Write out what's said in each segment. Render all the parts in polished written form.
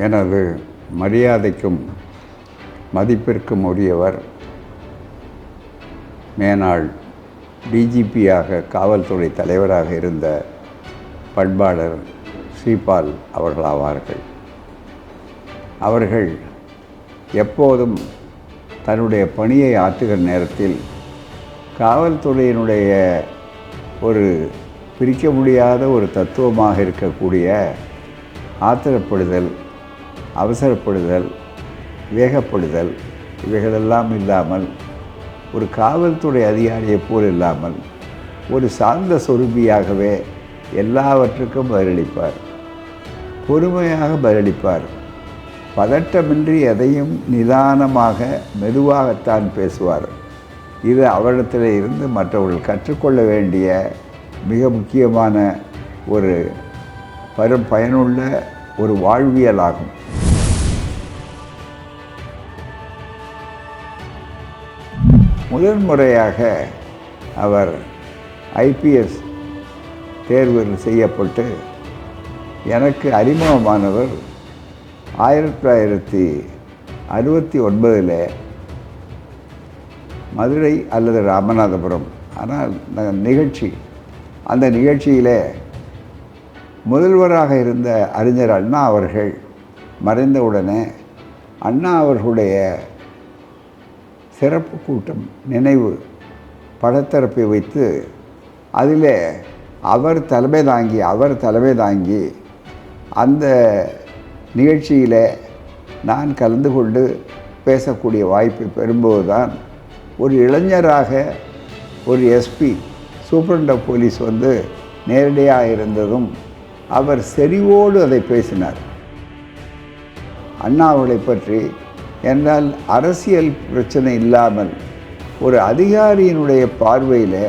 எனது மரியாதைக்கும் மதிப்பிற்கும் உரியவர் மேனாள் டிஜிபியாக காவல்துறை தலைவராக இருந்த பண்பாளர் ஸ்ரீபால் அவர்களாவார்கள். அவர்கள் எப்போதும் தன்னுடைய பணியை ஆற்றுகிற நேரத்தில் காவல்துறையினுடைய ஒரு பிரிக்க முடியாத ஒரு தத்துவமாக இருக்கக்கூடிய ஆத்திரப்படுதல், அவசரப்படுதல், வேகப்படுதல் இவைகளெல்லாம் இல்லாமல் ஒரு காவல்துறை அதிகாரியைப் போல் இல்லாமல் ஒரு சார்ந்த சொரூபியாகவே எல்லாவற்றுக்கும் பதிலளிப்பார். பொறுமையாக பதிலளிப்பார். பதட்டமின்றி எதையும் நிதானமாக மெதுவாகத்தான் பேசுவார். இது அவரிடத்தில் இருந்து மற்றவர்கள் கற்றுக்கொள்ள வேண்டிய மிக முக்கியமான ஒரு பயனுள்ள ஒரு வாழ்வியலாகும். முதன்முறையாக அவர் ஐபிஎஸ் தேர்வில் செய்யப்பட்டு எனக்கு அறிமுகமானவர் 1969 மதுரை அல்லது ராமநாதபுரம். ஆனால் அந்த நிகழ்ச்சியிலே முதல்வராக இருந்த அறிஞர் அண்ணா அவர்கள் மறைந்தவுடனே அண்ணா அவர்களுடைய சிறப்பு கூட்டம் நினைவு படத்திறப்பை வைத்து அதில் அவர் தலைமை தாங்கி அந்த நிகழ்ச்சியில் நான் கலந்து கொண்டு பேசக்கூடிய வாய்ப்பை பெறும்போது தான் ஒரு இளைஞராக ஒரு எஸ்பி சூப்பரண்ட் ஆஃப் போலீஸ் வந்து நேரடியாக இருந்ததும் அவர் செறிவோடு அதை பேசினார். அண்ணாவளை பற்றி என்றால் அரசியல் பிரச்சனை இல்லாமல் ஒரு அதிகாரியினுடைய பார்வையில்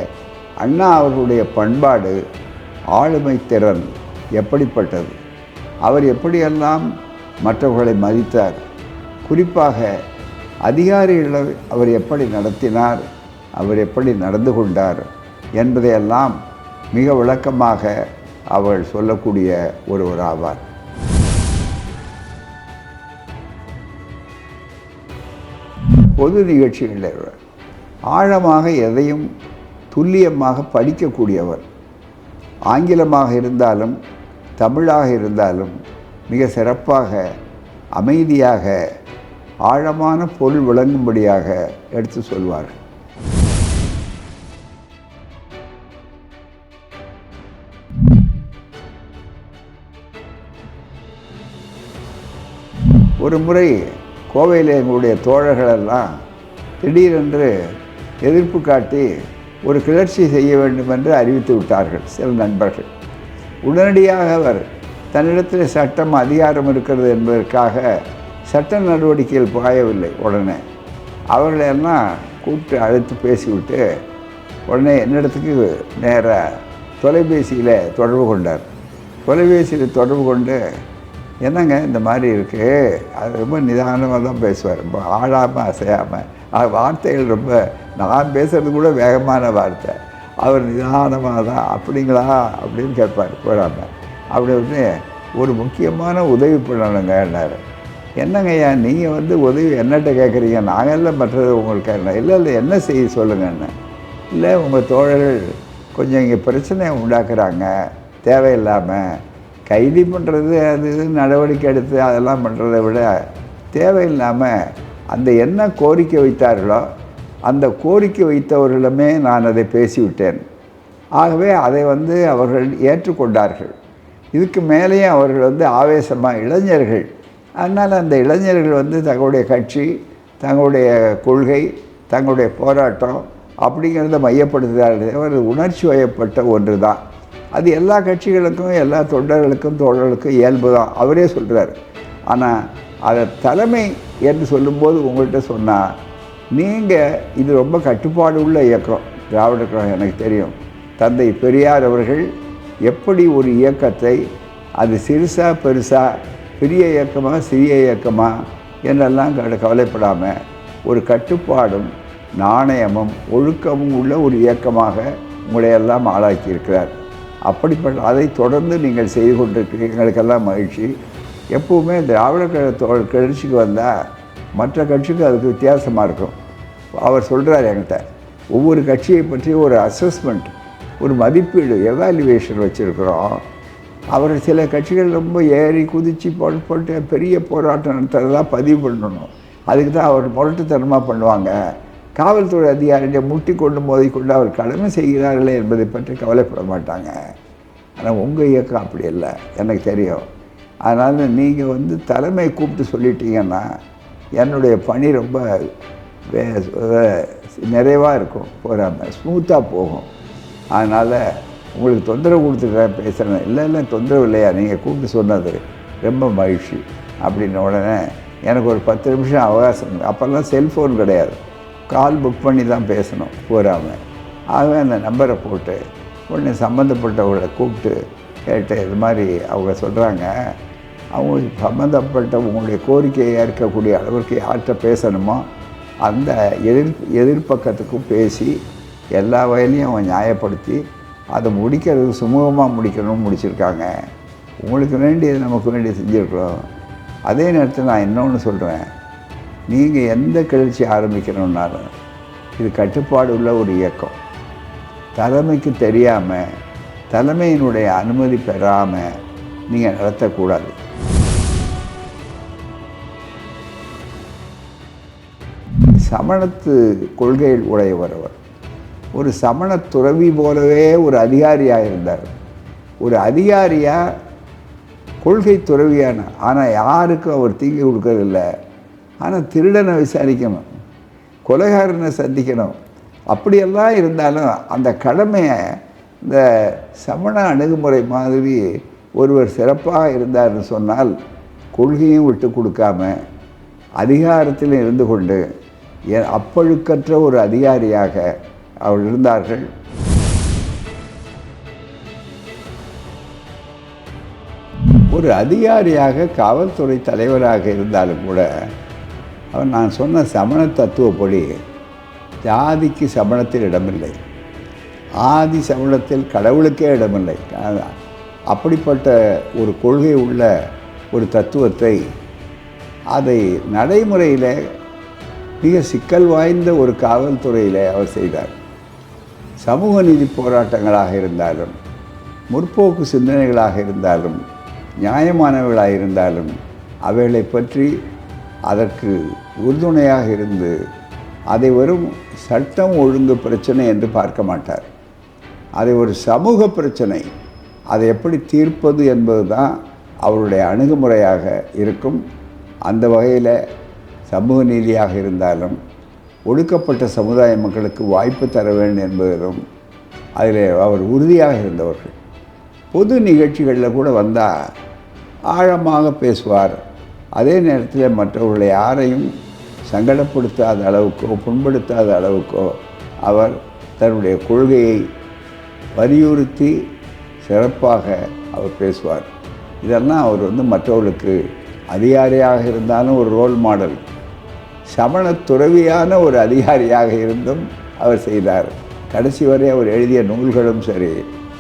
அண்ணா அவர்களுடைய பண்பாடு, ஆளுமை திறன் எப்படிப்பட்டது, அவர் எப்படியெல்லாம் மற்றவர்களை மதித்தார், குறிப்பாக அதிகாரிகளை அவர் எப்படி நடத்தினார், அவர் எப்படி நடந்து கொண்டார் என்பதையெல்லாம் மிக விளக்கமாக அவர் சொல்லக்கூடிய ஒருவர் ஆவார். பொது நிகழ்ச்சிகளில் ஆழமாக எதையும் துல்லியமாக படிக்கக்கூடியவர். ஆங்கிலமாக இருந்தாலும் தமிழாக இருந்தாலும் மிக சிறப்பாக அமைதியாக ஆழமான பொருள் விளங்கும்படியாக எடுத்து சொல்வார். ஒரு முறை கோவையில் எங்களுடைய தோழர்களெல்லாம் திடீரென்று எதிர்ப்பு காட்டி ஒரு கிளர்ச்சி செய்ய வேண்டும் என்று அறிவித்து விட்டார்கள் சில நண்பர்கள். உடனடியாக அவர் தன்னிடத்தில் சட்டம் அதிகாரம் இருக்கிறது என்பதற்காக சட்ட நடவடிக்கைகள் பாயவில்லை. உடனே அவர்களெல்லாம் கூப்பிட்டு அழைத்து பேசிவிட்டு உடனே என்னிடத்துக்கு நேராக தொலைபேசியில் தொடர்பு கொண்டார். தொலைபேசியில் தொடர்பு கொண்டு, என்னங்க இந்த மாதிரி இருக்குது, அது ரொம்ப நிதானமாக தான் பேசுவார், ரொம்ப ஆழாமல் அசையாமல். வார்த்தைகள் ரொம்ப, நான் பேசுகிறது கூட வேகமான வார்த்தை, அவர் நிதானமாக தான். அப்படிங்களா அப்படின்னு கேட்பார் போடாமல். அப்படி வந்து ஒரு முக்கியமான உதவி பண்ணணுங்கன்னாரு. என்னங்கய்யா நீங்கள் வந்து உதவி என்னட்ட கேட்குறீங்க, நாங்கள்லாம் மற்றது உங்களுக்கு இல்லை என்ன செய்ய சொல்லுங்கன்னு. இல்லை உங்கள் தோழர்கள் கொஞ்சம் இங்கே பிரச்சனையை உண்டாக்குறாங்க, தேவையில்லாமல் கைது பண்ணுறது அது இது நடவடிக்கை எடுத்து அதெல்லாம் பண்ணுறதை விட தேவையில்லாமல் அந்த என்ன கோரிக்கை வைத்தார்களோ அந்த கோரிக்கை வைத்தவர்களிடமே நான் அதை பேசிவிட்டேன். ஆகவே அதை வந்து அவர்கள் ஏற்றுக்கொண்டார்கள். இதுக்கு மேலேயும் அவர்கள் வந்து ஆவேசமாக இளைஞர்கள், அதனால் அந்த இளைஞர்கள் வந்து தங்களுடைய கட்சி, தங்களுடைய கொள்கை, தங்களுடைய போராட்டம் அப்படிங்கிறத மையப்படுத்துகிறார்கள். அவர் உணர்ச்சி வயப்பட்ட ஒன்று தான். அது எல்லா கட்சிகளுக்கும் எல்லா தொண்டர்களுக்கும் தோழர்களுக்கும் இயல்பு தான், அவரே சொல்கிறார். ஆனால் அதை தலைமை என்று சொல்லும்போது உங்கள்கிட்ட சொன்னால், நீங்கள் இது ரொம்ப கட்டுப்பாடு உள்ள இயக்கம் திராவிடர் கழகம். எனக்கு தெரியும் தந்தை பெரியார் அவர்கள் எப்படி ஒரு இயக்கத்தை அது சிறுசா பெருசா, பெரிய இயக்கமாக சிறிய இயக்கமாக என்றெல்லாம் கவலைப்படாமல் ஒரு கட்டுப்பாடும் நாணயமும் ஒழுக்கமும் உள்ள ஒரு இயக்கமாக உங்களையெல்லாம் ஆளாக்கியிருக்கிறார். அப்படிப்பட்ட அதை தொடர்ந்து நீங்கள் செய்து கொண்டிருக்கிறீங்க, எங்களுக்கெல்லாம் மகிழ்ச்சி. எப்போவுமே திராவிட கழக கிளர்ச்சிக்கு வந்தால் மற்ற கட்சிக்கு அதுக்கு வித்தியாசமாக இருக்கும். அவர் சொல்கிறார் என்கிட்ட, ஒவ்வொரு கட்சியை பற்றி ஒரு அசஸ்மெண்ட், ஒரு மதிப்பீடு, எவாலுவேஷன் வச்சுருக்குறோம். அவர் சில கட்சிகள் ரொம்ப ஏறி குதித்து போட்டு பெரிய போராட்டம் நடத்துறதெல்லாம் பதிவு பண்ணணும். அதுக்கு தான் அவர் முரட்டுத்தனமாக பண்ணுவாங்க. காவல்துறை அதிகாரிகளை முட்டி கொண்டு மோதிக்கொண்டு அவர் கடமை செய்கிறார்களே என்பதை பற்றி கவலைப்பட மாட்டாங்க. ஆனால் உங்கள் இயக்கம் அப்படி இல்லை, எனக்கு தெரியும். அதனால் நீங்கள் தலைமை கூப்பிட்டு சொல்லிட்டீங்கன்னா என்னுடைய பணி ரொம்ப நிறைவாக இருக்கும், போகாமல் ஸ்மூத்தாக போகும். அதனால் உங்களுக்கு தொந்தரவு கொடுத்துக்கிறேன் பேசுகிறேன். இல்லை தொந்தரவு இல்லையா, நீங்கள் கூப்பிட்டு சொன்னது ரொம்ப மகிழ்ச்சி அப்படின்ன உடனே எனக்கு ஒரு 10 நிமிஷம் அவகாசம். அப்போல்லாம் செல்ஃபோன் கிடையாது, கால் புக் பண்ணி தான் பேசணும் போகாமல். ஆகவே அந்த நம்பரை போட்டு உடனே சம்மந்தப்பட்டவங்களை கூப்பிட்டு கேட்டு, இது மாதிரி அவங்க சொல்கிறாங்க, அவங்களுக்கு சம்மந்தப்பட்ட உங்களுடைய கோரிக்கையை ஏற்கக்கூடிய அளவுக்கு யார்கிட்ட பேசணுமோ அந்த எதிர்பக்கத்துக்கும் பேசி எல்லா வகையிலையும் அவங்க நியாயப்படுத்தி அதை முடிக்கிறது சுமூகமாக முடிக்கணும்னு முடிச்சிருக்காங்க. உங்களுக்கு வேண்டியது நமக்கு வேண்டியது செஞ்சுருக்கிறோம். அதே நேரத்தில் நான் இன்னொன்று சொல்கிறேன், நீங்கள் எந்த கிளர்ச்சி ஆரம்பிக்கணுன்னாலும் இது கட்டுப்பாடு உள்ள ஒரு இயக்கம். தலைமைக்கு தெரியாமல், தலைமையினுடைய அனுமதி பெறாமல் நீங்கள் நடத்தக்கூடாது. சமணத்து கொள்கையில் உடையவர் அவர். ஒரு சமண துறவி போலவே ஒரு அதிகாரியாக இருந்தார். ஒரு அதிகாரியாக கொள்கை துறவியான, ஆனால் யாருக்கும் அவர் தீங்கி கொடுக்கறதில்லை. ஆனால் திருடனை விசாரிக்கணும், கொலைகாரனை சந்திக்கணும், அப்படியெல்லாம் இருந்தாலும் அந்த கடமையை இந்த சமண அணுகுமுறை மாதிரி ஒருவர் சிறப்பாக இருந்தார்னு சொன்னால் கொள்கையும் விட்டு கொடுக்காம அதிகாரத்தில் இருந்து கொண்டு அப்பழுக்கற்ற ஒரு அதிகாரியாக அவர் இருந்தார்கள். ஒரு அதிகாரியாக காவல்துறை தலைவராக இருந்தாலும் கூட அவர் நான் சொன்ன சமண தத்துவப்படி ஜாதிக்கு சமணத்தில் இடமில்லை, ஆதி சமணத்தில் கடவுளுக்கே இடமில்லை. அப்படிப்பட்ட ஒரு கொள்கை உள்ள ஒரு தத்துவத்தை அதை நடைமுறையில் மிக சிக்கல் வாய்ந்த ஒரு காவல்துறையில் அவர் செய்தார். சமூக நீதி போராட்டங்களாக இருந்தாலும், முற்போக்கு சிந்தனைகளாக இருந்தாலும், நியாயமானவர்களாக இருந்தாலும் அவைகளை பற்றி அதற்கு உறுதுணையாக இருந்து அதை வெறும் சட்டம் ஒழுங்கு பிரச்சனை என்று பார்க்க மாட்டார். அதை ஒரு சமூக பிரச்சனை, அதை எப்படி தீர்ப்பது என்பது தான் அவருடைய அணுகுமுறையாக இருக்கும். அந்த வகையில் சமூக நீதியாக இருந்தாலும், ஒடுக்கப்பட்ட சமுதாய மக்களுக்கு வாய்ப்பு தர வேண்டும் என்பதிலும் அதில் அவர் உறுதியாக இருந்தவர்கள். பொது நிகழ்ச்சிகளில் கூட வந்தால் ஆழமாக பேசுவார். அதே நேரத்தில் மற்றவர்களை யாரையும் சங்கடப்படுத்தாத அளவுக்கோ புண்படுத்தாத அளவுக்கோ அவர் தன்னுடைய கொள்கையை வலியுறுத்தி சிறப்பாக அவர் பேசுவார். இதெல்லாம் அவர் மற்றவர்களுக்கு அதிகாரியாக இருந்தாலும் ஒரு ரோல் மாடல், சமண துறவியான ஒரு அதிகாரியாக இருந்தும் அவர் செய்தார். கடைசி வரை அவர் எழுதிய நூல்களும் சரி,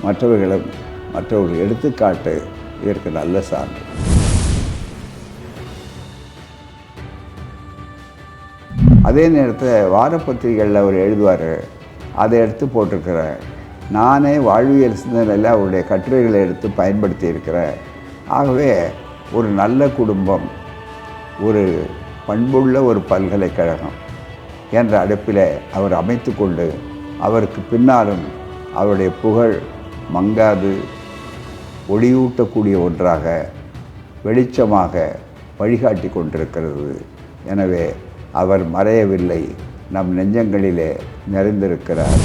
மற்றவர்கள் எடுத்துக்காட்டு இதற்கு நல்ல சான்று. அதே நேரத்தில் வாரப்பத்திரிகைகளில் அவர் எழுதுவார், அதை எடுத்து போட்டிருக்கிறேன். நானே வாழ்வியல் சிந்தனையில் அவருடைய கட்டுரைகளை எடுத்து பயன்படுத்தி இருக்கிறேன். ஆகவே ஒரு நல்ல குடும்பம், ஒரு பண்புள்ள ஒரு பல்கலைக்கழகம் என்ற அடுப்பில் அவர் அமைத்து கொண்டு அவருக்கு பின்னாலும் அவருடைய புகழ் மங்காது ஒளியூட்டக்கூடிய ஒன்றாக வெளிச்சமாக வழிகாட்டி கொண்டிருக்கிறது. எனவே அவர் மறையவில்லை, நம் நெஞ்சங்களிலே நிறைந்திருக்கிறார்.